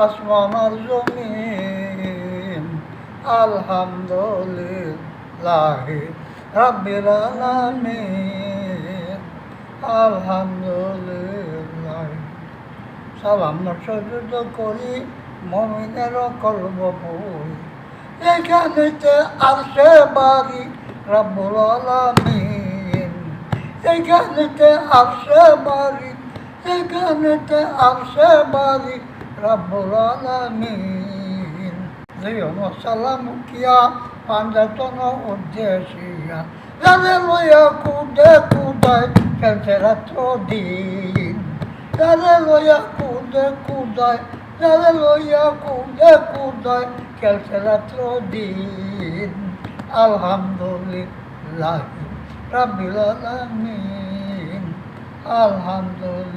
আসমান আর জমিন আলহামদুলিল্লাহ রাব্বিল আলামিন আলহামদুলিল্লাহ। সালাম নসজুদ করি মমিনের কলব পড়ি, এখানেতে আসে বাড়ি রাব্বুল আলামিন। এখানেতে আসে বাড়ি, এখানেতে আসে বাড়ি রাব্বুল আলামিন। জীবন সালাম কিয়া পাঞ্জাতন উদ্দেশিয়া, যাদের লইয়া কুদে কুদায় খেলছে রাত্র দিন। যাদের লইয়া কুদে কুদায়, যাদের লইয়া কুদে কুদায় খেলছে রাত্র দিন। আলহামদুলিল্লাহ রাব্বিল আলামিন আলহামদুলিল্লাহ।